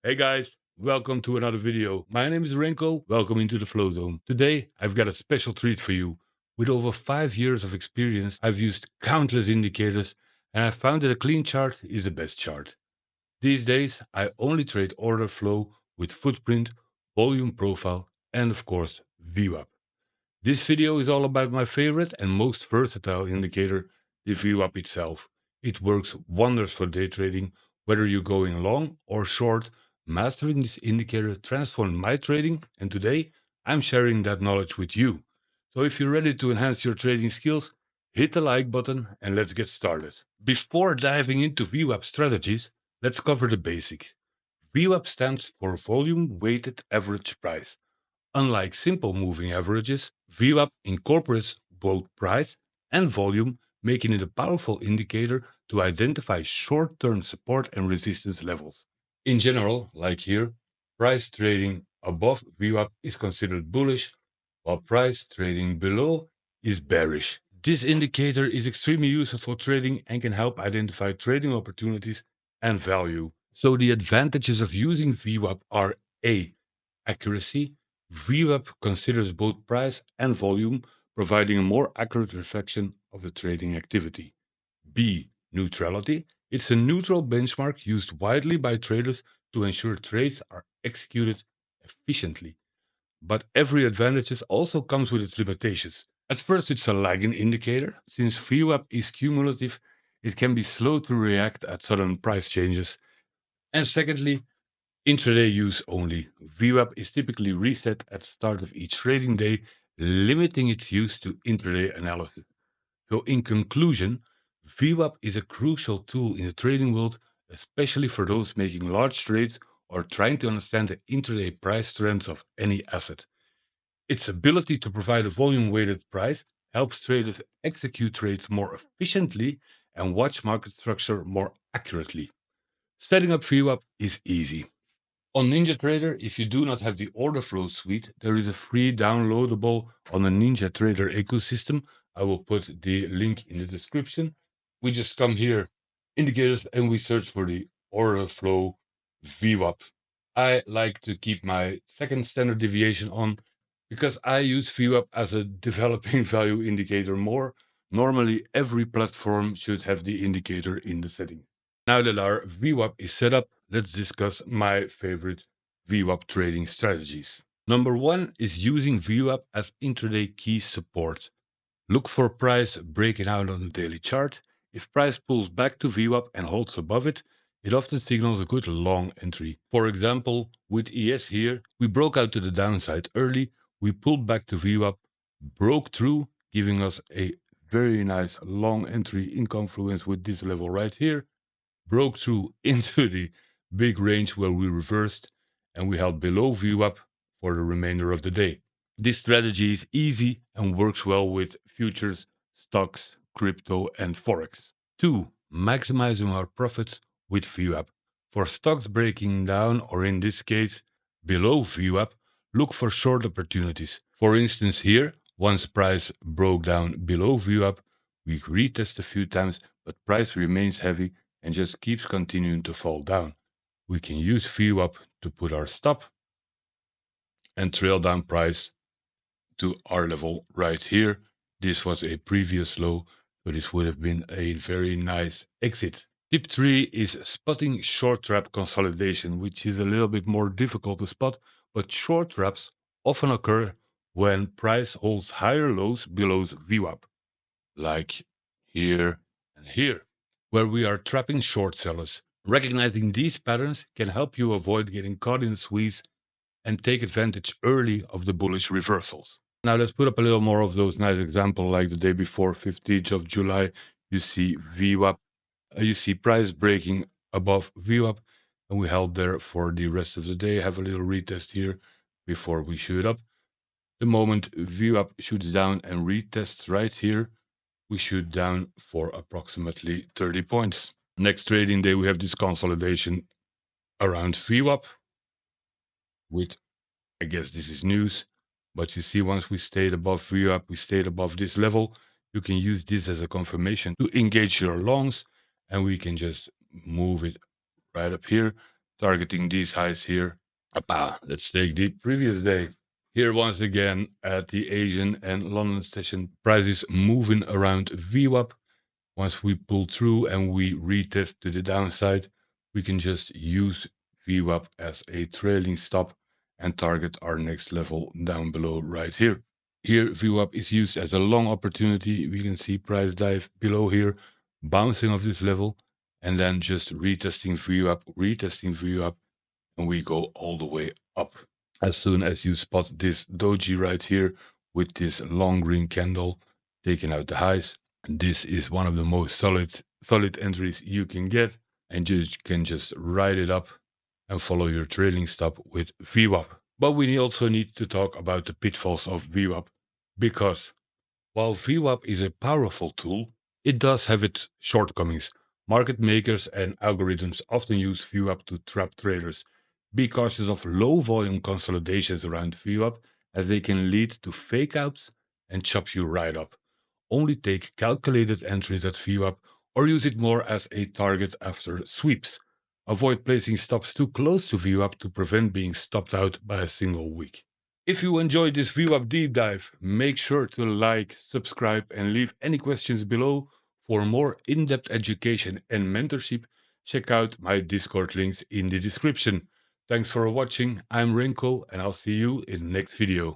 Hey guys, welcome to another video. My name is Renko. Welcome into the Flow Zone. Today, I've got a special treat for you. With over 5 years of experience, I've used countless indicators and I found that a clean chart is the best chart. These days, I only trade order flow with footprint, volume profile, and of course, VWAP. This video is all about my favorite and most versatile indicator, the VWAP itself. It works wonders for day trading, whether you're going long or short. Mastering this indicator transformed my trading, and today I'm sharing that knowledge with you. So if you're ready to enhance your trading skills, hit the like button and let's get started. Before diving into VWAP strategies, let's cover the basics. VWAP stands for Volume Weighted Average Price. Unlike simple moving averages, VWAP incorporates both price and volume, making it a powerful indicator to identify short-term support and resistance levels. In general, like here, price trading above VWAP is considered bullish, while price trading below is bearish. This indicator is extremely useful for trading and can help identify trading opportunities and value. So the advantages of using VWAP are A. Accuracy. VWAP considers both price and volume, providing a more accurate reflection of the trading activity. B. Neutrality. It's a neutral benchmark used widely by traders to ensure trades are executed efficiently. But every advantage also comes with its limitations. At first, it's a lagging indicator. Since VWAP is cumulative, it can be slow to react at sudden price changes. And secondly, intraday use only. VWAP is typically reset at the start of each trading day, limiting its use to intraday analysis. So, in conclusion, VWAP is a crucial tool in the trading world, especially for those making large trades or trying to understand the intraday price trends of any asset. Its ability to provide a volume weighted price helps traders execute trades more efficiently and watch market structure more accurately. Setting up VWAP is easy. On NinjaTrader, if you do not have the order flow suite, there is a free downloadable on the NinjaTrader ecosystem. I will put the link in the description. We just come here, indicators, and we search for the order flow VWAP. I like to keep my second standard deviation on because I use VWAP as a developing value indicator more. Normally, every platform should have the indicator in the setting. Now that our VWAP is set up, let's discuss my favorite VWAP trading strategies. Number one is using VWAP as intraday key support. Look for price breaking out on the daily chart. If price pulls back to VWAP and holds above it, it often signals a good long entry. For example, with ES here, we broke out to the downside early, we pulled back to VWAP, broke through, giving us a very nice long entry in confluence with this level right here, broke through into the big range where we reversed, and we held below VWAP for the remainder of the day. This strategy is easy and works well with futures, stocks, crypto, and forex. 2. Maximizing our profits with VWAP. For stocks breaking down, or in this case, below VWAP, look for short opportunities. For instance, here, once price broke down below VWAP, we retest a few times, but price remains heavy and just keeps continuing to fall down. We can use VWAP to put our stop and trail down price to our level right here. This was a previous low, so this would have been a very nice exit. Tip 3 is spotting short trap consolidation, which is a little bit more difficult to spot, but short traps often occur when price holds higher lows below VWAP, like here and here, where we are trapping short sellers. Recognizing these patterns can help you avoid getting caught in a squeeze and take advantage early of the bullish reversals. Now let's put up a little more of those nice examples like the day before, 15th of July. You see VWAP, you see price breaking above VWAP, and we held there for the rest of the day. Have a little retest here before we shoot up. The moment VWAP shoots down and retests right here, we shoot down for approximately 30 points. Next trading day, we have this consolidation around VWAP with, I guess this is news, but you see, once we stayed above VWAP, we stayed above this level. You can use this as a confirmation to engage your longs, and we can just move it right up here. targeting these highs here. Let's take the previous day. Here once again at the Asian and London session, prices moving around VWAP. Once we pull through and we retest to the downside, we can just use VWAP as a trailing stop and target our next level down below right here. Here VWAP is used as a long opportunity. We can see price dive below here, bouncing off this level, and then just retesting VWAP, and we go all the way up. As soon as you spot this doji right here with this long green candle taking out the highs, and this is one of the most solid entries you can get, and you can just ride it up and follow your trailing stop with VWAP. But we also need to talk about the pitfalls of VWAP, because while VWAP is a powerful tool, it does have its shortcomings. Market makers and algorithms often use VWAP to trap traders. Be cautious of low volume consolidations around VWAP, as they can lead to fake outs and chop you right up. Only take calculated entries at VWAP or use it more as a target after sweeps. Avoid placing stops too close to VWAP to prevent being stopped out by a single week. If you enjoyed this VWAP deep dive, make sure to like, subscribe, and leave any questions below. For more in-depth education and mentorship, check out my Discord links in the description. Thanks for watching. I'm Rinko, and I'll see you in the next video.